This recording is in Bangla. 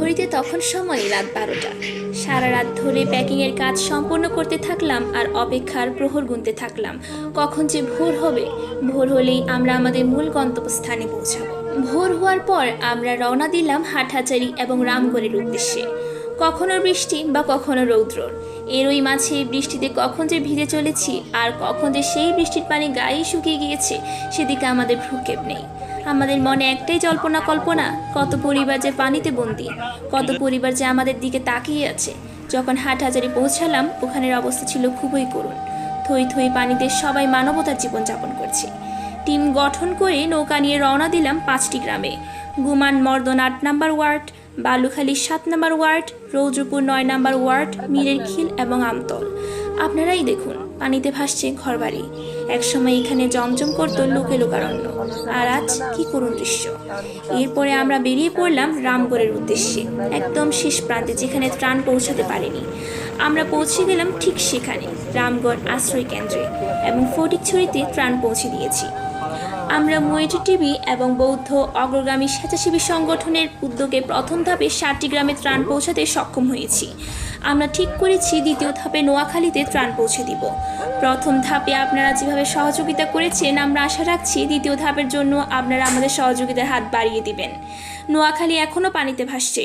ঘড়িতে তখন সময় রাত 12টা। সারা রাত ধরে প্যাকিংয়ের কাজ সম্পন্ন করতে থাকলাম আর অপেক্ষার প্রহর গুনতে থাকলাম কখন যে ভোর হবে। ভোর হলেই আমরা আমাদের মূল গন্তব্যস্থানে পৌঁছাবো। ভোর হওয়ার পর আমরা রওনা দিলাম হাটহাজারী এবং রামগড়ের উদ্দেশ্যে। কখনো বৃষ্টি বা কখনো রৌদ্র, এরই মাঝে বৃষ্টিতে কখন যে ভিজে চলেছি আর কখন যে সেই বৃষ্টির পানি গায়ে শুকিয়ে গিয়েছে সেদিকে আমাদের ভ্রুক্ষেপ নেই। আমাদের মনে একটাই জল্পনা কল্পনা, কত পরিবার যে পানিতে বন্দি, কত পরিবার যে আমাদের দিকে তাকিয়ে আছে। যখন হাটহাজারী পৌঁছালাম ওখানের অবস্থা ছিল খুবই করুণ। থই থই পানিতে সবাই মানবতার জীবনযাপন করছে। টিম গঠন করে নৌকা নিয়ে রওনা দিলাম 5টি গ্রামে: গুমান মর্দন 8 নম্বর ওয়ার্ড, বালুখালী 7 নম্বর ওয়ার্ড, রৌদ্রপুর 9 নম্বর ওয়ার্ড, মীরের খিল এবং আমতল। আপনারাই দেখুন, পানিতে ভাসছে ঘরবাড়ি। একসময় এখানে জমজম করতো লোকে লোকারণ্য, আর আজ কি করুণ দৃশ্য। এরপরে আমরা বেরিয়ে পড়লাম রামগড়ের উদ্দেশ্যে, একদম শেষ প্রান্তে যেখানে ত্রাণ পৌঁছাতে পারেনি। আমরা পৌঁছে গেলাম ঠিক সেখানে, রামগড় আশ্রয় কেন্দ্রে, এবং ফটিকছড়িতে ত্রাণ পৌঁছে দিয়েছি। আমরা মৈত্রী টিভি এবং বৌদ্ধ অগ্রগামী স্বেচ্ছাসেবী সংগঠনের উদ্যোগে প্রথম ধাপে 7টি গ্রামে ত্রাণ পৌঁছাতে সক্ষম হয়েছি। আমরা ঠিক করেছি দ্বিতীয় ধাপে নোয়াখালীতে ত্রাণ পৌঁছে দিব। প্রথম ধাপে আপনারা যেভাবে সহযোগিতা করেছেন, আমরা আশা রাখছি দ্বিতীয় ধাপের জন্য আপনারা আমাদের সহযোগিতার হাত বাড়িয়ে দিবেন। নোয়াখালী এখনও পানিতে ভাসছে।